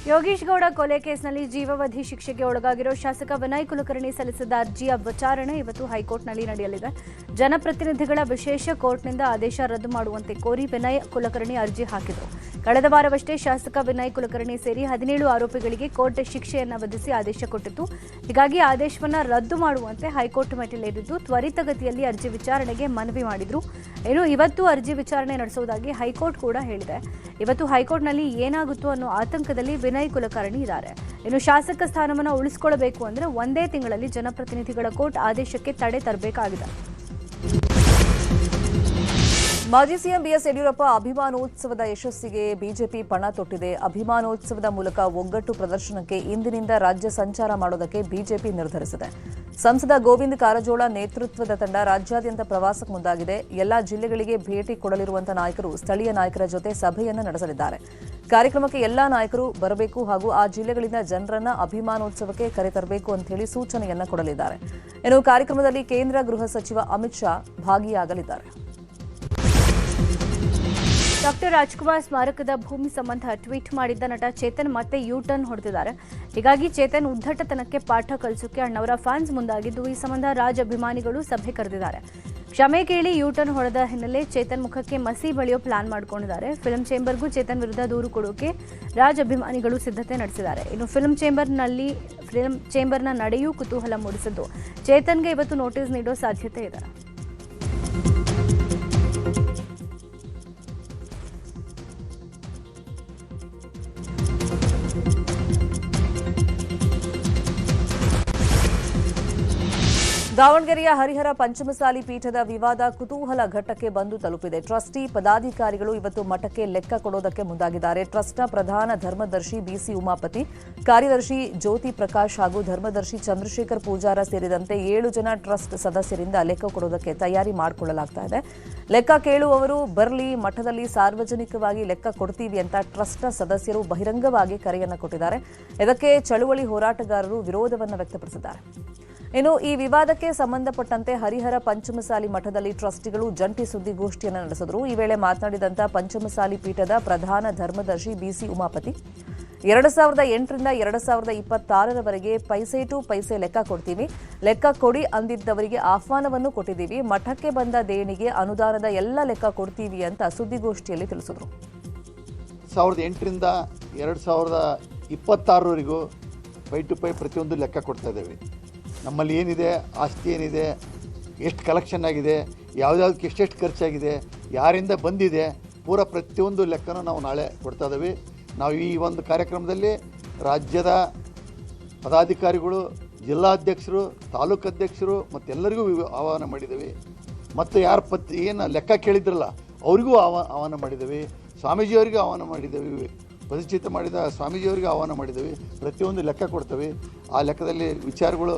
ಯೋಗೀಶ್ ಗೌಡ ಕೊಲೆ ಕೇಸ್ನಲ್ಲಿ ಜೀವಾವಧಿ ಶಿಕ್ಷೆಗೆ ಒಳಗಾಗಿರೋ ಶಾಸಕ ವಿನಯ್ ಕುಲಕರ್ಣಿ ಸಲ್ಲಿಸಿದ ಅರ್ಜಿಯ ವಿಚಾರಣೆ ಇವತ್ತು ಹೈಕೋರ್ಟ್ನಲ್ಲಿ ನಡೆಯಲಿದೆ. ಜನಪ್ರತಿನಿಧಿಗಳ ವಿಶೇಷ ಕೋರ್ಟ್ನಿಂದ ಆದೇಶ ರದ್ದು ಮಾಡುವಂತೆ ಕೋರಿ ವಿನಯ್ ಕುಲಕರ್ಣಿ ಅರ್ಜಿ ಹಾಕಿದರು. ಕಳೆದ ವಾರವಷ್ಟೇ ಶಾಸಕ ವಿನಯ್ ಕುಲಕರ್ಣಿ ಸೇರಿ 17 ಆರೋಪಿಗಳಿಗೆ ಕೋರ್ಟ್ ಶಿಕ್ಷೆಯನ್ನು ವಿಧಿಸಿ ಆದೇಶ ಕೊಟ್ಟಿತ್ತು. ಹೀಗಾಗಿ ಆದೇಶವನ್ನು ರದ್ದು ಮಾಡುವಂತೆ ಹೈಕೋರ್ಟ್ ಮೆಟ್ಟಿಲೇರಿದ್ದು ತ್ವರಿತಗತಿಯಲ್ಲಿ ಅರ್ಜಿ ವಿಚಾರಣೆಗೆ ಮನವಿ ಮಾಡಿದ್ರು. ಇವತ್ತು ಅರ್ಜಿ ವಿಚಾರಣೆ ನಡೆಸುವುದಾಗಿ ಹೈಕೋರ್ಟ್ ಕೂಡ ಹೇಳಿದೆ. ಇವತ್ತು ಹೈಕೋರ್ಟ್ನಲ್ಲಿ ಏನಾಗುತ್ತೋ ಅನ್ನೋ ಆತಂಕದಲ್ಲಿ ವಿನಯ್ ಕುಲಕರ್ಣಿ ಇದ್ದಾರೆ. ಶಾಸಕ ಸ್ಥಾನವನ್ನು ಉಳಿಸಿಕೊಳ್ಳಬೇಕು ಅಂದರೆ ಒಂದೇ ತಿಂಗಳಲ್ಲಿ ಜನಪ್ರತಿನಿಧಿಗಳ ಕೋರ್ಟ್ ಆದೇಶಕ್ಕೆ ತಡೆ ತರಬೇಕಾಗಿದೆ. ಮಾಜಿ ಸಿಎಂ ಬಿಎಸ್ ಯಡಿಯೂರಪ್ಪ ಅಭಿಮಾನೋತ್ಸವದ ಯಶಸ್ಸಿಗೆ ಬಿಜೆಪಿ ಪಣ ತೊಟ್ಟಿದೆ. ಅಭಿಮಾನೋತ್ಸವದ ಮೂಲಕ ಒಗ್ಗಟ್ಟು ಪ್ರದರ್ಶನಕ್ಕೆ ಇಂದಿನಿಂದ ರಾಜ್ಯ ಸಂಚಾರ ಮಾಡೋದಕ್ಕೆ ಬಿಜೆಪಿ ನಿರ್ಧರಿಸಿದೆ. ಸಂಸದ ಗೋವಿಂದ ಕಾರಜೋಳ ನೇತೃತ್ವದ ತಂಡ ರಾಜ್ಯಾದ್ಯಂತ ಪ್ರವಾಸಕ್ಕೆ ಮುಂದಾಗಿದೆ. ಎಲ್ಲಾ ಜಿಲ್ಲೆಗಳಿಗೆ ಭೇಟಿ ಕೊಡಲಿರುವಂತಹ ನಾಯಕರು ಸ್ಥಳೀಯ ನಾಯಕರ ಜೊತೆ ಸಭೆಯನ್ನು ನಡೆಸಲಿದ್ದಾರೆ. ಕಾರ್ಯಕ್ರಮಕ್ಕೆ ಎಲ್ಲಾ ನಾಯಕರು ಬರಬೇಕು ಹಾಗೂ ಆ ಜಿಲ್ಲೆಗಳಿಂದ ಜನರನ್ನ ಅಭಿಮಾನೋತ್ಸವಕ್ಕೆ ಕರೆತರಬೇಕು ಅಂತ ಹೇಳಿ ಸೂಚನೆಯನ್ನ ಕೊಡಲಿದ್ದಾರೆ. ಕಾರ್ಯಕ್ರಮದಲ್ಲಿ ಕೇಂದ್ರ ಗೃಹ ಸಚಿವ ಅಮಿತ್ ಶಾ ಭಾಗಿಯಾಗಲಿದ್ದಾರೆ. ಡಾಕ್ಟರ್ ರಾಜ್ಕುಮಾರ್ ಸ್ಮಾರಕದ ಭೂಮಿ ಸಂಬಂಧ ಟ್ವೀಟ್ ಮಾಡಿದ್ದ ನಟ ಚೇತನ್ ಮತ್ತೆ ಯೂ ಟರ್ನ್ ಹೊಡೆದಿದ್ದಾರೆ. ಹೀಗಾಗಿ ಚೇತನ್ ಉದ್ದಟತನಕ್ಕೆ ಪಾಠ ಕಲಿಸೋಕೆ ಅಣ್ಣವರ ಫ್ಯಾನ್ಸ್ ಮುಂದಾಗಿದ್ದು ಈ ಸಂಬಂಧ ರಾಜ್ ಅಭಿಮಾನಿಗಳು ಸಭೆ ಕರೆದಿದ್ದಾರೆ. ಕ್ಷಮೆ ಕೇಳಿ ಯೂ ಟರ್ನ್ ಹೊಡೆದ ಹಿನ್ನೆಲೆ ಚೇತನ್ ಮುಖಕ್ಕೆ ಮಸಿ ಬಳಿಯೋ ಪ್ಲಾನ್ ಮಾಡಿಕೊಂಡಿದ್ದಾರೆ. ಫಿಲ್ಮ್ ಚೇಂಬರ್ಗೂ ಚೇತನ್ ವಿರುದ್ಧ ದೂರು ಕೊಡೋಕೆ ರಾಜ್ ಅಭಿಮಾನಿಗಳು ಸಿದ್ಧತೆ ನಡೆಸಿದ್ದಾರೆ. ಫಿಲ್ಮ್ ಚೇಂಬರ್ನ ನಡೆಯೂ ಕುತೂಹಲ ಮೂಡಿಸಿದ್ದು ಚೇತನ್ಗೆ ಇವತ್ತು ನೋಟಿಸ್ ನೀಡೋ ಸಾಧ್ಯತೆ ಇದೆ. ದಾವಣಗೆರೆಯ ಹರಿಹರ ಪಂಚಮಸಾಲಿ ಪೀಠದ ವಿವಾದ ಕುತೂಹಲ ಘಟ್ಟಕ್ಕೆ ಬಂದು ತಲುಪಿದೆ. ಟ್ರಸ್ಟಿ ಪದಾಧಿಕಾರಿಗಳು ಇವತ್ತು ಮಠಕ್ಕೆ ಲೆಕ್ಕ ಕೊಡೋದಕ್ಕೆ ಮುಂದಾಗಿದ್ದಾರೆ. ಟ್ರಸ್ಟ್ನ ಪ್ರಧಾನ ಧರ್ಮದರ್ಶಿ ಬಿಸಿ ಉಮಾಪತಿ, ಕಾರ್ಯದರ್ಶಿ ಜ್ಯೋತಿ ಪ್ರಕಾಶ್ ಹಾಗೂ ಧರ್ಮದರ್ಶಿ ಚಂದ್ರಶೇಖರ್ ಪೂಜಾರ ಸೇರಿದಂತೆ 7 ಜನ ಟ್ರಸ್ಟ್ ಸದಸ್ಯರಿಂದ ಲೆಕ್ಕ ಕೊಡೋದಕ್ಕೆ ತಯಾರಿ ಮಾಡಿಕೊಳ್ಳಲಾಗ್ತಾ ಇದೆ. ಲೆಕ್ಕ ಕೇಳುವವರು ಬರಲಿ, ಮಠದಲ್ಲಿ ಸಾರ್ವಜನಿಕವಾಗಿ ಲೆಕ್ಕ ಕೊಡ್ತೀವಿ ಅಂತ ಟ್ರಸ್ಟ್ನ ಸದಸ್ಯರು ಬಹಿರಂಗವಾಗಿ ಕರೆಯನ್ನು ಕೊಟ್ಟಿದ್ದಾರೆ. ಇದಕ್ಕೆ ಚಳುವಳಿ ಹೋರಾಟಗಾರರು ವಿರೋಧವನ್ನು ವ್ಯಕ್ತಪಡಿಸಿದ್ದಾರೆ. ಈ ವಿವಾದಕ್ಕೆ ಸಂಬಂಧಪಟ್ಟಂತೆ ಹರಿಹರ ಪಂಚಮಸಾಲಿ ಮಠದಲ್ಲಿ ಟ್ರಸ್ಟಿಗಳು ಜಂಟಿ ಸುದ್ದಿಗೋಷ್ಠಿಯನ್ನು ನಡೆಸಿದರು. ಈ ವೇಳೆ ಮಾತನಾಡಿದಂಥ ಪಂಚಮಸಾಲಿ ಪೀಠದ ಪ್ರಧಾನ ಧರ್ಮದರ್ಶಿ ಬಿಸಿ ಉಮಾಪತಿ, 2008ರಿಂದ 2026ರವರೆಗೆ ಪೈಸೆ ಟು ಪೈಸೆ ಲೆಕ್ಕ ಕೊಡ್ತೀವಿ, ಲೆಕ್ಕ ಕೊಡಿ ಅಂದಿದ್ದವರಿಗೆ ಆಹ್ವಾನವನ್ನು ಕೊಟ್ಟಿದ್ದೀವಿ, ಮಠಕ್ಕೆ ಬಂದ ದೇಣಿಗೆ ಅನುದಾನದ ಎಲ್ಲ ಲೆಕ್ಕ ಕೊಡ್ತೀವಿ ಅಂತ ಸುದ್ದಿಗೋಷ್ಠಿಯಲ್ಲಿ ತಿಳಿಸಿದರು. 2008ರಿಂದ 2026ರವರೆಗೂ ಪೈ ಟು ಪೈ ಪ್ರತಿಯೊಂದು ಲೆಕ್ಕ ಕೊಡ್ತಾ ಇದ್ದೇವೆ. ನಮ್ಮಲ್ಲಿ ಏನಿದೆ, ಆಸ್ತಿ ಏನಿದೆ, ಎಷ್ಟು ಕಲೆಕ್ಷನ್ ಆಗಿದೆ, ಯಾವುದ್ಯಾವ್ದಕ್ಕೆ ಎಷ್ಟೆಷ್ಟು ಖರ್ಚಾಗಿದೆ, ಯಾರಿಂದ ಬಂದಿದೆ, ಪೂರ ಪ್ರತಿಯೊಂದು ಲೆಕ್ಕನೂ ನಾವು ನಾಳೆ ಕೊಡ್ತಾ ಇದ್ದೀವಿ. ನಾವು ಈ ಒಂದು ಕಾರ್ಯಕ್ರಮದಲ್ಲಿ ರಾಜ್ಯದ ಪದಾಧಿಕಾರಿಗಳು, ಜಿಲ್ಲಾಧ್ಯಕ್ಷರು, ತಾಲೂಕು ಅಧ್ಯಕ್ಷರು ಮತ್ತು ಎಲ್ಲರಿಗೂ ಆಹ್ವಾನ ಮಾಡಿದ್ದೀವಿ. ಮತ್ತು ಯಾರು ಏನು ಲೆಕ್ಕ ಕೇಳಿದ್ರಲ್ಲ ಅವರಿಗೂ ಆಹ್ವಾನ ಮಾಡಿದ್ದೀವಿ. ಸ್ವಾಮೀಜಿಯವರಿಗೂ ಆಹ್ವಾನ ಮಾಡಿದ್ದೀವಿ, ಪರಿಚಿತ ಮಾಡಿದ ಸ್ವಾಮೀಜಿಯವರಿಗೆ ಆಹ್ವಾನ ಮಾಡಿದ್ದೀವಿ. ಪ್ರತಿಯೊಂದು ಲೆಕ್ಕ ಕೊಡ್ತೇವೆ. ಆ ಲೆಕ್ಕದಲ್ಲಿ ವಿಚಾರಗಳು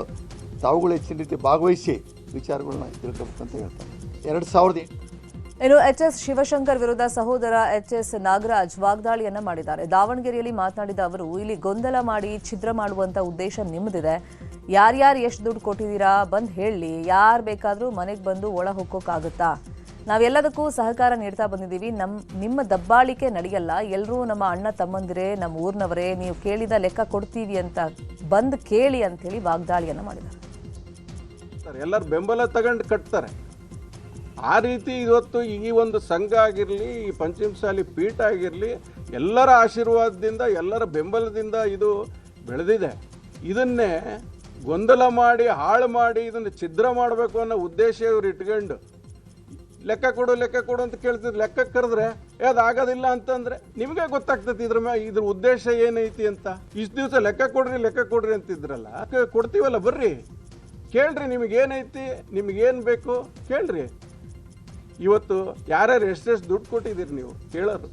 ತಾವುಗಳು ಹೆಚ್ಚಿನ ರೀತಿ ಭಾಗವಹಿಸಿ ವಿಚಾರಗಳನ್ನ ತಿಳ್ಕೊಬೇಕಂತ ಹೇಳ್ತಾರೆ. 2008 ಎಚ್ಎಸ್ ಶಿವಶಂಕರ್ ವಿರುದ್ಧ ಸಹೋದರ ಎಚ್ಎಸ್ ನಾಗರಾಜ್ ವಾಗ್ದಾಳಿಯನ್ನ ಮಾಡಿದ್ದಾರೆ. ದಾವಣಗೆರೆಯಲ್ಲಿ ಮಾತನಾಡಿದ ಅವರು, ಇಲ್ಲಿ ಗೊಂದಲ ಮಾಡಿ ಛಿದ್ರ ಮಾಡುವಂತ ಉದ್ದೇಶ ನಿಮ್ಮದಿದೆ. ಯಾರ್ಯಾರು ಎಷ್ಟು ದುಡ್ಡು ಕೊಟ್ಟಿದ್ದೀರಾ ಬಂದು ಹೇಳಿ, ಯಾರು ಬೇಕಾದರೂ ಮನೆಗೆ ಬಂದು ಒಳ ಹೊಕ್ಕೋಕ್ಕಾಗುತ್ತಾ? ನಾವೆಲ್ಲದಕ್ಕೂ ಸಹಕಾರ ನೀಡ್ತಾ ಬಂದಿದ್ದೀವಿ. ನಿಮ್ಮ ದಬ್ಬಾಳಿಕೆ ನಡೆಯಲ್ಲ. ಎಲ್ಲರೂ ನಮ್ಮ ಅಣ್ಣ ತಮ್ಮಂದಿರೇ, ನಮ್ಮ ಊರಿನವರೇ, ನೀವು ಕೇಳಿದ ಲೆಕ್ಕ ಕೊಡ್ತೀವಿ ಅಂತ ಬಂದು ಕೇಳಿ ಅಂತೇಳಿ ವಾಗ್ದಾಳಿಯನ್ನು ಮಾಡಿದ್ದಾರೆ. ಎಲ್ಲರೂ ಬೆಂಬಲ ತಗೊಂಡು ಕಟ್ತಾರೆ. ಆ ರೀತಿ ಇವತ್ತು ಈ ಒಂದು ಸಂಘ ಆಗಿರಲಿ, ಈ ಪಂಚಮಸಾಲಿ ಪೀಠ ಆಗಿರಲಿ, ಎಲ್ಲರ ಆಶೀರ್ವಾದದಿಂದ, ಎಲ್ಲರ ಬೆಂಬಲದಿಂದ ಇದು ಬೆಳೆದಿದೆ. ಇದನ್ನೇ ಗೊಂದಲ ಮಾಡಿ, ಹಾಳು ಮಾಡಿ, ಇದನ್ನು ಛಿದ್ರ ಮಾಡಬೇಕು ಅನ್ನೋ ಉದ್ದೇಶ ಇವ್ರು ಇಟ್ಕೊಂಡು ಲೆಕ್ಕ ಕೊಡು ಅಂತ ಕೇಳ್ತಿದ್ರು. ಲೆಕ್ಕ ಕರೆದ್ರೆ ಅದು ಆಗೋದಿಲ್ಲ ಅಂತಂದರೆ ನಿಮಗೆ ಗೊತ್ತಾಗ್ತದೆ ಇದ್ರ ಉದ್ದೇಶ ಏನೈತಿ ಅಂತ. ಇಷ್ಟು ದಿವಸ ಲೆಕ್ಕ ಕೊಡ್ರಿ ಅಂತಿದ್ರಲ್ಲ, ಕೊಡ್ತೀವಲ್ಲ, ಬರ್ರಿ ಕೇಳ್ರಿ, ನಿಮಗೇನೈತಿ, ನಿಮಗೇನು ಬೇಕು ಕೇಳ್ರಿ. ಇವತ್ತು ಯಾರ್ಯಾರು ಎಷ್ಟೆಷ್ಟು ದುಡ್ಡು ಕೊಟ್ಟಿದ್ದೀರಿ ನೀವು ಕೇಳೋರು.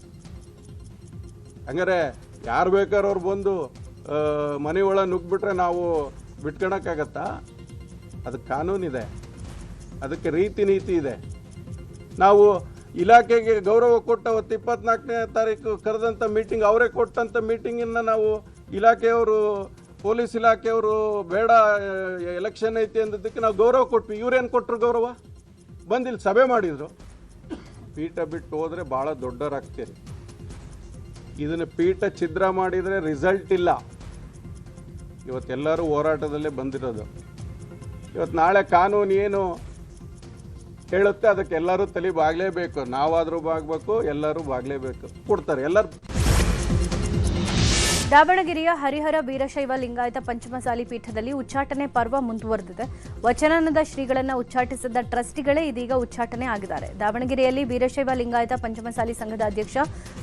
ಹಂಗಾರೆ ಯಾರು ಬೇಕಾದ್ರೆ ಅವ್ರು ಬಂದು ಮನೆ ಒಳಗೆ ನುಗ್ಬಿಟ್ರೆ ನಾವು ಬಿಟ್ಕೊಳಕ್ಕಾಗತ್ತಾ? ಅದಕ್ಕೆ ಕಾನೂನಿದೆ, ಅದಕ್ಕೆ ರೀತಿ ನೀತಿ ಇದೆ. ನಾವು ಇಲಾಖೆಗೆ ಗೌರವ ಕೊಟ್ಟ ಅವತ್ತು 24ನೇ ತಾರೀಕು ಕರೆದಂಥ ಮೀಟಿಂಗ್, ಅವರೇ ಕೊಟ್ಟಂಥ ಮೀಟಿಂಗನ್ನು ನಾವು ಇಲಾಖೆಯವರು, ಪೊಲೀಸ್ ಇಲಾಖೆಯವರು ಬೇಡ ಎಲೆಕ್ಷನ್ ಐತಿ ಅಂದಿದ್ದಕ್ಕೆ ನಾವು ಗೌರವ ಕೊಟ್ವಿ. ಇವರೇನು ಕೊಟ್ಟರು ಗೌರವ? ಬಂದಿಲ್ಲಿ ಸಭೆ ಮಾಡಿದರು. ಪೀಠ ಬಿಟ್ಟು ಹೋದರೆ ಭಾಳ ದೊಡ್ಡವರಾಗ್ತೀರಿ. ಇದನ್ನು ಪೀಠ ಛಿದ್ರ ಮಾಡಿದರೆ ರಿಸಲ್ಟ್ ಇಲ್ಲ. ಇವತ್ತೆಲ್ಲರೂ ಹೋರಾಟದಲ್ಲೇ ಬಂದಿರೋದು. ಇವತ್ತು ನಾಳೆ ಕಾನೂನು ಏನು ಹೇಳುತ್ತೆ ಅದಕ್ಕೆ ಎಲ್ಲರೂ ತಲೆ ಬಾಗಲೇಬೇಕು. ನಾವಾದರೂ ಬಾಗಬೇಕು, ಎಲ್ಲರೂ ಬಾಗಲೇಬೇಕು. ಕೊಡ್ತಾರೆ ಎಲ್ಲರೂ. ದಾವಣಗೆರೆಯ ಹರಿಹರ ವೀರಶೈವ ಲಿಂಗಾಯತ ಪಂಚಮಸಾಲಿ ಪೀಠದಲ್ಲಿ ಉಚ್ಚಾಟನೆ ಪರ್ವ ಮುಂದುವರೆದಿದೆ. ವಚನಾನಂದ ಶ್ರೀಗಳನ್ನು ಉಚ್ಚಾಟಿಸಿದ ಟ್ರಸ್ಟಿಗಳೇ ಇದೀಗ ಉಚ್ಚಾಟನೆ ಆಗಿದ್ದಾರೆ. ದಾವಣಗೆರೆಯಲ್ಲಿ ವೀರಶೈವ ಲಿಂಗಾಯತ ಪಂಚಮಸಾಲಿ ಸಂಘದ ಅಧ್ಯಕ್ಷ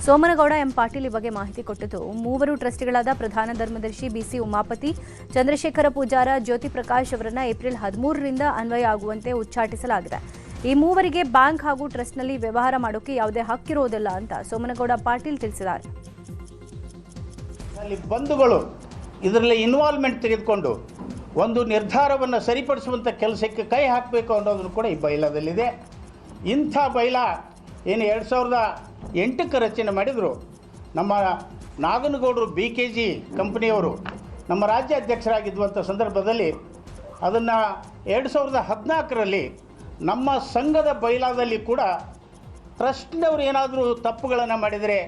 ಸೋಮನಗೌಡ ಎಂ ಪಾಟೀಲ್ ಈ ಬಗ್ಗೆ ಮಾಹಿತಿ ಕೊಟ್ಟಿದ್ದು, ಮೂವರು ಟ್ರಸ್ಟಿಗಳಾದ ಪ್ರಧಾನ ಧರ್ಮದರ್ಶಿ ಬಿಸಿ ಉಮಾಪತಿ, ಚಂದ್ರಶೇಖರ ಪೂಜಾರ, ಜ್ಯೋತಿ ಪ್ರಕಾಶ್ ಅವರನ್ನ ಏಪ್ರಿಲ್ 13ರಿಂದ ಅನ್ವಯ ಆಗುವಂತೆ ಉಚ್ಚಾಟಿಸಲಾಗಿದೆ. ಈ ಮೂವರಿಗೆ ಬ್ಯಾಂಕ್ ಹಾಗೂ ಟ್ರಸ್ಟ್ನಲ್ಲಿ ವ್ಯವಹಾರ ಮಾಡೋಕೆ ಯಾವುದೇ ಹಕ್ಕಿರೋದಿಲ್ಲ ಅಂತ ಸೋಮನಗೌಡ ಪಾಟೀಲ್ ತಿಳಿಸಿದ್ದಾರೆ. ಅಲ್ಲಿ ಬಂಧುಗಳು ಇದರಲ್ಲಿ ಇನ್ವಾಲ್ವ್ಮೆಂಟ್ ತೆಗೆದುಕೊಂಡು ಒಂದು ನಿರ್ಧಾರವನ್ನು ಸರಿಪಡಿಸುವಂಥ ಕೆಲಸಕ್ಕೆ ಕೈ ಹಾಕಬೇಕು ಅನ್ನೋದನ್ನು ಕೂಡ ಈ ಬೈಲಾದಲ್ಲಿದೆ. ಇಂಥ ಬೈಲಾ ಏನು 2008ಕ್ಕೆ ರಚನೆ ಮಾಡಿದರು. ನಮ್ಮ ನಾಗನಗೌಡರು BKG ಕಂಪನಿಯವರು ನಮ್ಮ ರಾಜ್ಯ ಅಧ್ಯಕ್ಷರಾಗಿದ್ದಂಥ ಸಂದರ್ಭದಲ್ಲಿ ಅದನ್ನು 2014ರಲ್ಲಿ ನಮ್ಮ ಸಂಘದ ಬೈಲಾದಲ್ಲಿ ಕೂಡ ಟ್ರಸ್ಟ್ನವರು ಏನಾದರೂ ತಪ್ಪುಗಳನ್ನು ಮಾಡಿದರೆ,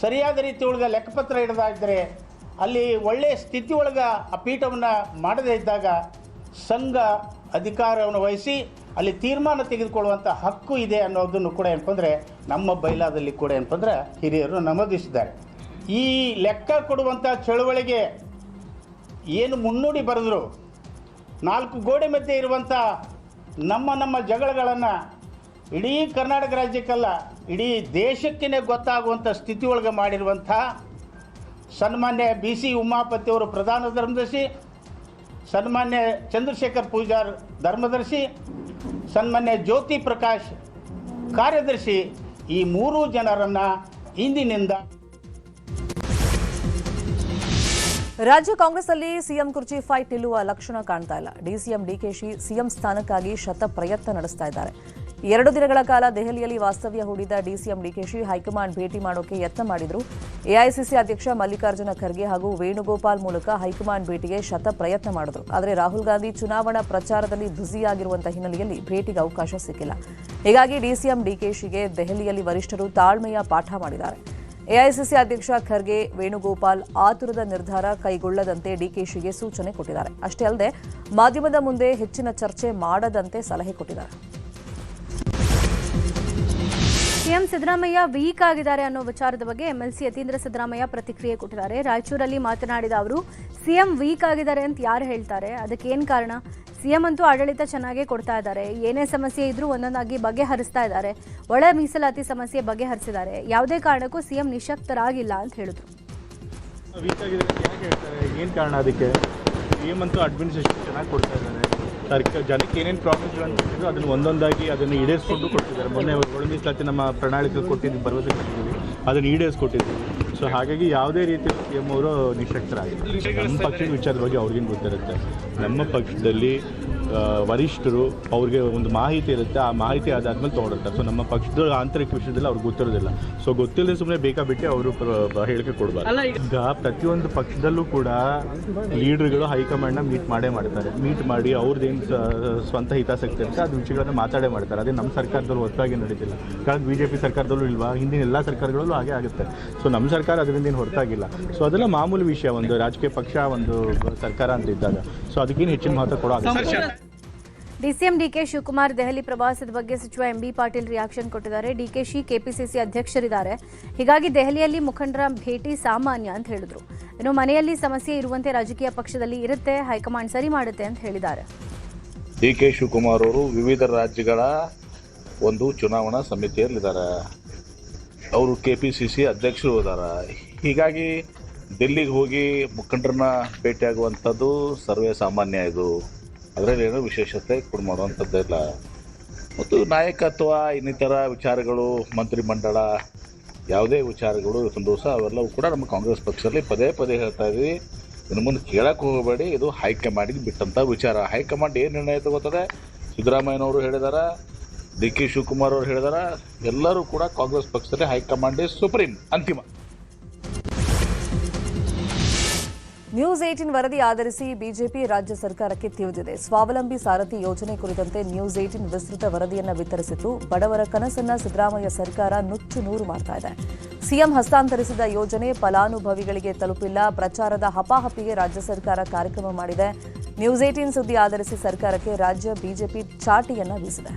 ಸರಿಯಾದ ರೀತಿ ಒಳಗೆ ಲೆಕ್ಕಪತ್ರ ಹಿಡಿದಾಗಿದ್ದರೆ, ಅಲ್ಲಿ ಒಳ್ಳೆಯ ಸ್ಥಿತಿ ಒಳಗೆ ಆ ಪೀಠವನ್ನು ಮಾಡದೇ ಇದ್ದಾಗ ಸಂಘ ಅಧಿಕಾರವನ್ನು ವಹಿಸಿ ಅಲ್ಲಿ ತೀರ್ಮಾನ ತೆಗೆದುಕೊಳ್ಳುವಂಥ ಹಕ್ಕು ಇದೆ ಅನ್ನೋದನ್ನು ಕೂಡ ಏನಪ್ಪ ಅಂದರೆ ನಮ್ಮ ಬೈಲಾದಲ್ಲಿ ಕೂಡ ಏನಪ್ಪ ಅಂದರೆ ಹಿರಿಯರು ನಮೂದಿಸಿದ್ದಾರೆ. ಈ ಲೆಕ್ಕ ಕೊಡುವಂಥ ಚಳುವಳಿಗೆ ಏನು ಮುನ್ನುಡಿ ಬರೆದರು, 4 ಗೋಡೆ ಮಧ್ಯೆ ಇರುವಂಥ ನಮ್ಮ ಜಗಳಗಳನ್ನು ಇಡೀ ಕರ್ನಾಟಕ ರಾಜ್ಯಕ್ಕಲ್ಲ ಇಡೀ ದೇಶಕ್ಕೇ ಗೊತ್ತಾಗುವಂಥ ಸ್ಥಿತಿ ಒಳಗೆ ಮಾಡಿರುವಂಥ ಸನ್ಮಾನ್ಯ BC ಉಮಾಪತಿಯವರು ಪ್ರಧಾನ ಧರ್ಮದರ್ಶಿ, ಸನ್ಮಾನ್ಯ ಚಂದ್ರಶೇಖರ್ ಪೂಜಾರ್ ಧರ್ಮದರ್ಶಿ, ಸನ್ಮಾನ್ಯ ಜ್ಯೋತಿ ಪ್ರಕಾಶ್ ಕಾರ್ಯದರ್ಶಿ, ಈ 3 ಜನರನ್ನು ಇಂದಿನಿಂದ ರಾಜ್ಯ ಕಾಂಗ್ರೆಸ್ನಲ್ಲಿ ಸಿಎಂ ಕುರ್ಚಿ ಫೈಟ್ ನಿಲ್ಲುವ ಲಕ್ಷಣ ಕಾಣ್ತಾ ಇಲ್ಲ. ಡಿಸಿಎಂ ಡಿಕೆಶಿ ಸಿಎಂ ಸ್ಥಾನಕ್ಕಾಗಿ ಶತ ಪ್ರಯತ್ನ ನಡೆಸ್ತಾ ಇದ್ದಾರೆ. 2 ದಿನಗಳ ಕಾಲ ದೆಹಲಿಯಲ್ಲಿ ವಾಸ್ತವ್ಯ ಹೂಡಿದ ಡಿಸಿಎಂ ಡಿಕೆಶಿ ಹೈಕಮಾಂಡ್ ಭೇಟಿ ಮಾಡೋಕೆ ಯತ್ನ ಮಾಡಿದ್ರು. ಎಐಸಿಸಿ ಅಧ್ಯಕ್ಷ ಮಲ್ಲಿಕಾರ್ಜುನ ಖರ್ಗೆ ಹಾಗೂ ವೇಣುಗೋಪಾಲ್ ಮೂಲಕ ಹೈಕಮಾಂಡ್ ಭೇಟಿಗೆ ಶತ ಪ್ರಯತ್ನ ಮಾಡಿದ್ರು. ಆದರೆ ರಾಹುಲ್ ಗಾಂಧಿ ಚುನಾವಣಾ ಪ್ರಚಾರದಲ್ಲಿ ಬ್ಯುಸಿಯಾಗಿರುವಂತಹ ಹಿನ್ನೆಲೆಯಲ್ಲಿ ಭೇಟಿಗೆ ಅವಕಾಶ ಸಿಕ್ಕಿಲ್ಲ. ಹೀಗಾಗಿ ಡಿಸಿಎಂ ಡಿಕೆಶಿಗೆ ದೆಹಲಿಯಲ್ಲಿ ವರಿಷ್ಠರು ತಾಳ್ಮೆಯ ಪಾಠ ಮಾಡಿದ್ದಾರೆ. ಎಐಸಿಸಿ ಅಧ್ಯಕ್ಷ ಖರ್ಗೆ, ವೇಣುಗೋಪಾಲ್ ಆತುರದ ನಿರ್ಧಾರ ಕೈಗೊಳ್ಳದಂತೆ ಡಿಕೆಶಿಗೆ ಸೂಚನೆ ಕೊಟ್ಟಿದ್ದಾರೆ. ಅಷ್ಟೇ ಅಲ್ಲದೆ ಮಾಧ್ಯಮದ ಮುಂದೆ ಹೆಚ್ಚಿನ ಚರ್ಚೆ ಮಾಡದಂತೆ ಸಲಹೆ ಕೊಟ್ಟಿದ್ದಾರೆ. ಸಿಎಂ ಸಿದ್ದರಾಮಯ್ಯ ವೀಕ್ ಆಗಿದ್ದಾರೆ ಅನ್ನೋ ವಿಚಾರದ ಬಗ್ಗೆ ಎಂಎಲ್ಸಿ ಯತೀಂದ್ರ ಸಿದ್ದರಾಮಯ್ಯ ಪ್ರತಿಕ್ರಿಯೆ ಕೊಟ್ಟಿದ್ದಾರೆ. ರಾಯಚೂರಲ್ಲಿ ಮಾತನಾಡಿದ ಅವರು, ಸಿಎಂ ವೀಕ್ ಆಗಿದ್ದಾರೆ ಅಂತ ಯಾರು ಹೇಳ್ತಾರೆ? ಅದಕ್ಕೇನು ಕಾರಣ? ಸಿಎಂ ಅಂತೂ ಆಡಳಿತ ಚೆನ್ನಾಗೇ ಕೊಡ್ತಾ ಇದ್ದಾರೆ. ಏನೇ ಸಮಸ್ಯೆ ಇದ್ರೂ ಒಂದೊಂದಾಗಿ ಬಗೆಹರಿಸ್ತಾ ಇದ್ದಾರೆ. ಒಳ ಮೀಸಲಾತಿ ಸಮಸ್ಯೆ ಬಗೆಹರಿಸಿದ್ದಾರೆ. ಯಾವುದೇ ಕಾರಣಕ್ಕೂ ಸಿಎಂ ನಿಶಕ್ತರಾಗಿಲ್ಲ ಅಂತ ಹೇಳಿದ್ರು. ವೀಕ್ ಆಗಿದೆ ಯಾಕೆ ಹೇಳ್ತಾರೆ? ಏನು ಕಾರಣ ಅದಕ್ಕೆ? ಸಿಎಂ ಅಂತೂ ಅಡ್ಮಿನಿಸ್ಟ್ರೇಷನ್ ಚೆನ್ನಾಗಿ ಕೊಡ್ತಾ ಇದ್ದಾರೆ. ಜನಕ್ಕೆ ಏನೇನು ಪ್ರಾಬ್ಲಮ್ಸ್ ಅಂತ ಅದನ್ನು ಒಂದೊಂದಾಗಿ ಅದನ್ನು ಈಡೇರಿಸ್ಕೊಂಡು ಕೊಟ್ಟಿದ್ದಾರೆ. ಮೊನ್ನೆ ಒಳ ಮೀಸಲಾತಿ ನಮ್ಮ ಪ್ರಣಾಳಿಕೆ ಕೊಟ್ಟಿದ್ದು, ಭರವಸೆ ಕೊಟ್ಟಿದ್ದೀವಿ, ಅದನ್ನು ಈಡೇರಿಸ್ಕೊಟ್ಟಿದ್ದೀವಿ. ಸೊ ಹಾಗಾಗಿ ಯಾವುದೇ ರೀತಿ ಸಿಎಂ ಅವರು ನಿಶಕ್ತರಾಗಿಲ್ಲ. ನಮ್ಮ ಪಕ್ಷದ ವಿಚಾರದ ಬಗ್ಗೆ ಅವ್ರಿಗೇನು ಗೊತ್ತಿರುತ್ತೆ. ನಮ್ಮ ಪಕ್ಷದಲ್ಲಿ ವರಿಷ್ಠರು ಅವ್ರಿಗೆ ಒಂದು ಮಾಹಿತಿ ಇರುತ್ತೆ, ಆ ಮಾಹಿತಿ ಅದಾದ್ಮೇಲೆ ತೊಗೊಂಡಿರ್ತಾರೆ. ಸೊ ನಮ್ಮ ಪಕ್ಷದ ಆಂತರಿಕ ವಿಷಯದಲ್ಲಿ ಅವ್ರಿಗೆ ಗೊತ್ತಿರೋದಿಲ್ಲ. ಸೊ ಗೊತ್ತಿಲ್ಲದೆ ಸುಮ್ಮನೆ ಬೇಕಾಬಿಟ್ಟು ಅವರು ಹೇಳಿಕೆ ಕೊಡಬಾರ್ದು. ಈಗ ಪ್ರತಿಯೊಂದು ಪಕ್ಷದಲ್ಲೂ ಕೂಡ ಲೀಡರ್ಗಳು ಹೈಕಮಾಂಡ್ನ ಮೀಟ್ ಮಾಡ್ತಾರೆ. ಮೀಟ್ ಮಾಡಿ ಅವ್ರದ್ದೇನು ಸ್ವಂತ ಹಿತಾಸಕ್ತಿ ಇರುತ್ತೆ ಅದು ವಿಷಯಗಳನ್ನು ಮಾತಾಡೇ ಮಾಡ್ತಾರೆ. ಅದೇ ನಮ್ಮ ಸರ್ಕಾರದಲ್ಲೂ ಹೊರತಾಗಿ ನಡೀತಿಲ್ಲ. ಕಾರಣ BJP ಸರ್ಕಾರದಲ್ಲೂ ಇಲ್ವಾ, ಹಿಂದಿನ ಎಲ್ಲ ಸರ್ಕಾರಗಳಲ್ಲೂ ಹಾಗೆ ಆಗುತ್ತೆ. ಸೊ ನಮ್ಮ ಸರ್ಕಾರ ಅದರಿಂದ ಏನು ಹೊರತಾಗಿಲ್ಲ. ಸೊ ಅದೆಲ್ಲ ಮಾಮೂಲಿ ವಿಷಯ, ಒಂದು ರಾಜಕೀಯ ಪಕ್ಷ, ಒಂದು ಸರ್ಕಾರ ಅಂತ ಇದ್ದಾಗ. ಸೊ ಅದಕ್ಕೇನು ಹೆಚ್ಚಿನ ಮಹತ್ವ ಕೊಡೋದು. ಡಿಸಿಎಂ ಡಿಕೆ ಶಿವಕುಮಾರ್ ದೆಹಲಿ ಪ್ರವಾಸದ ಬಗ್ಗೆ ಸಚಿವ MB ಪಾಟೀಲ್ ರಿಯಾಕ್ಷನ್ ಕೊಟ್ಟಿದ್ದಾರೆ. ಡಿಕೆಶಿ ಕೆಪಿಸಿಸಿ ಅಧ್ಯಕ್ಷರಿದ್ದಾರೆ, ಹೀಗಾಗಿ ದೆಹಲಿಯಲ್ಲಿ ಮುಖಂಡರ ಭೇಟಿ ಸಾಮಾನ್ಯ ಅಂತ ಹೇಳಿದ್ರು. ಇನ್ನು ಮನೆಯಲ್ಲಿ ಸಮಸ್ಯೆ ಇರುವಂತೆ ರಾಜಕೀಯ ಪಕ್ಷದಲ್ಲಿ ಇರುತ್ತೆ, ಹೈಕಮಾಂಡ್ ಸರಿ ಮಾಡುತ್ತೆ ಅಂತ ಹೇಳಿದ್ದಾರೆ. DK ಶಿವಕುಮಾರ್ ಅವರು ವಿವಿಧ ರಾಜ್ಯಗಳ ಒಂದು ಚುನಾವಣಾ ಸಮಿತಿಯಲ್ಲಿದ್ದಾರೆ. ಅವರು KPCC ಅಧ್ಯಕ್ಷರು ಇದ್ದಾರೆ. ಹೀಗಾಗಿ ಡೆಲ್ಲಿಗೆ ಹೋಗಿ ಮುಖಂಡರನ್ನ ಭೇಟಿಯಾಗುವಂಥದ್ದು ಸರ್ವೇ ಸಾಮಾನ್ಯ. ಇದು ಅದರಲ್ಲಿ ಏನೋ ವಿಶೇಷತೆ ಕೂಡ ಮಾಡುವಂಥದ್ದಿಲ್ಲ. ಮತ್ತು ನಾಯಕತ್ವ, ಇನ್ನಿತರ ವಿಚಾರಗಳು, ಮಂತ್ರಿಮಂಡಲ, ಯಾವುದೇ ವಿಚಾರಗಳು ಇವತ್ತೊಂದು ದಿವಸ ಅವೆಲ್ಲವೂ ಕೂಡ ನಮ್ಮ ಕಾಂಗ್ರೆಸ್ ಪಕ್ಷದಲ್ಲಿ ಪದೇ ಹೇಳ್ತಾ ಇದ್ವಿ. ಇನ್ನು ಮುಂದೆ ಕೇಳಕ್ಕೆ ಹೋಗಬೇಡಿ, ಇದು ಹೈಕಮಾಂಡಿಗೆ ಬಿಟ್ಟಂಥ ವಿಚಾರ. ಹೈಕಮಾಂಡ್ ಏನು ನಿರ್ಣಯ ತಗೋತದೆ, ಸಿದ್ದರಾಮಯ್ಯನವರು ಹೇಳಿದಾರ, DK ಶಿವಕುಮಾರ್ ಅವರು ಹೇಳಿದಾರ, ಎಲ್ಲರೂ ಕೂಡ ಕಾಂಗ್ರೆಸ್ ಪಕ್ಷದಲ್ಲಿ ಹೈಕಮಾಂಡ್ ಸುಪ್ರೀಂ, ಅಂತಿಮ. ನ್ಯೂಸ್ 18 ವರದಿ ಆಧರಿಸಿ ಬಿಜೆಪಿ ರಾಜ್ಯ ಸರ್ಕಾರಕ್ಕೆ ತಿವಿದಿದೆ. ಸ್ವಾವಲಂಬಿ ಸಾರಥಿ ಯೋಜನೆ ಕುರಿತಂತೆ ನ್ಯೂಸ್ 18 ವಿಸ್ತೃತ ವರದಿಯನ್ನು ವಿತರಿಸಿದ್ದು, ಬಡವರ ಕನಸನ್ನ ಸಿದ್ದರಾಮಯ್ಯ ಸರ್ಕಾರ ನುಚ್ಚು ನೂರು ಮಾಡ್ತಾ ಇದೆ. ಸಿಎಂ ಹಸ್ತಾಂತರಿಸಿದ ಯೋಜನೆ ಫಲಾನುಭವಿಗಳಿಗೆ ತಲುಪಿಲ್ಲ. ಪ್ರಚಾರದ ಹಪಾಹಪಿಗೆ ರಾಜ್ಯ ಸರ್ಕಾರ ಕಾರ್ಯಕ್ರಮ ಮಾಡಿದೆ. ನ್ಯೂಸ್ 18 ಸುದ್ದಿ ಆಧರಿಸಿ ಸರ್ಕಾರಕ್ಕೆ ರಾಜ್ಯ ಬಿಜೆಪಿ ಚಾಟಿಯನ್ನ ಬೀಸಿದೆ.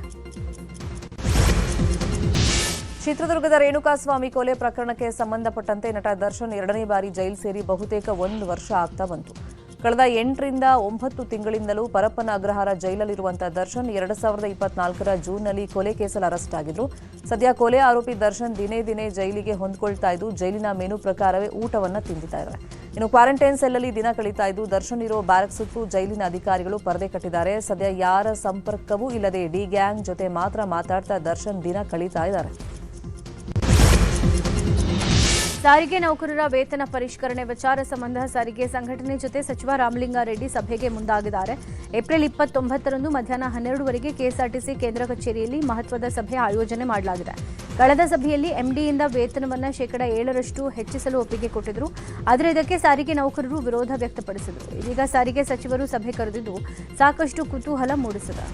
ಚಿತ್ರದುರ್ಗದ ರೇಣುಕಾಸ್ವಾಮಿ ಕೊಲೆ ಪ್ರಕರಣಕ್ಕೆ ಸಂಬಂಧಪಟ್ಟಂತೆ ನಟ ದರ್ಶನ್ 2ನೇ ಬಾರಿ ಜೈಲು ಸೇರಿ ಬಹುತೇಕ 1 ವರ್ಷ ಆಗ್ತಾ ಬಂತು. ಕಳೆದ 8 ರಿಂದ 9 ತಿಂಗಳಿಂದಲೂ ಪರಪ್ಪನ ಅಗ್ರಹಾರ ಜೈಲಲ್ಲಿರುವಂತಹ ದರ್ಶನ್ 2024ರ ಜೂನ್ನಲ್ಲಿ ಕೊಲೆ ಕೇಸಲ್ಲಿ ಅರೆಸ್ಟ್ ಆಗಿದ್ರು. ಸದ್ಯ ಕೊಲೆ ಆರೋಪಿ ದರ್ಶನ್ ದಿನೇ ದಿನೇ ಜೈಲಿಗೆ ಹೊಂದ್ಕೊಳ್ತಾ ಇದ್ದು, ಜೈಲಿನ ಮೆನು ಪ್ರಕಾರವೇ ಊಟವನ್ನ ತಿಂದಿತಾ ಇದ್ದಾರೆ. ಇನ್ನು ಕ್ವಾರಂಟೈನ್ ಸೆಲ್ನಲ್ಲಿ ದಿನ ಕಳೀತಾ ಇದ್ದು, ದರ್ಶನ್ ಇರೋ ಬ್ಯಾರಕ್ ಸುತ್ತು ಜೈಲಿನ ಅಧಿಕಾರಿಗಳು ಪರದೆ ಕಟ್ಟಿದ್ದಾರೆ. ಸದ್ಯ ಯಾರ ಸಂಪರ್ಕವೂ ಇಲ್ಲದೆ ಡಿ ಗ್ಯಾಂಗ್ ಜೊತೆ ಮಾತ್ರ ಮಾತಾಡ್ತಾ ದರ್ಶನ್ ದಿನ ಕಳೀತಾ ಇದ್ದಾರೆ. ಸಾರಿಗೆ ನೌಕರರ ವೇತನ ಪರಿಷ್ಕರಣೆ ವಿಚಾರ ಸಂಬಂಧ ಸಾರಿಗೆ ಸಂಘಟನೆ ಜೊತೆ ಸಚಿವ ರಾಮಲಿಂಗಾರೆಡ್ಡಿ ಸಭೆಗೆ ಮುಂದಾಗಿದ್ದಾರೆ. ಏಪ್ರಿಲ್ 29ರಂದು ಮಧ್ಯಾಹ್ನ 12ವರೆಗೆ ಕೆಎಸ್ಆರ್ಟಿಸಿ ಕೇಂದ್ರ ಕಚೇರಿಯಲ್ಲಿ ಮಹತ್ವದ ಸಭೆ ಆಯೋಜನೆ ಮಾಡಲಾಗಿದೆ. ಕಳೆದ ಸಭೆಯಲ್ಲಿ ಎಂಡಿಯಿಂದ ವೇತನವನ್ನು ಶೇಕಡಾ 7ರಷ್ಟು ಹೆಚ್ಚಿಸಲು ಒಪ್ಪಿಗೆ ಕೊಟ್ಟಿದ್ರು. ಆದರೆ ಇದಕ್ಕೆ ಸಾರಿಗೆ ನೌಕರರು ವಿರೋಧ ವ್ಯಕ್ತಪಡಿಸಿದರು. ಇದೀಗ ಸಾರಿಗೆ ಸಚಿವರು ಸಭೆ ಕರೆದಿದ್ದು ಸಾಕಷ್ಟು ಕುತೂಹಲ ಮೂಡಿಸಿದೆ.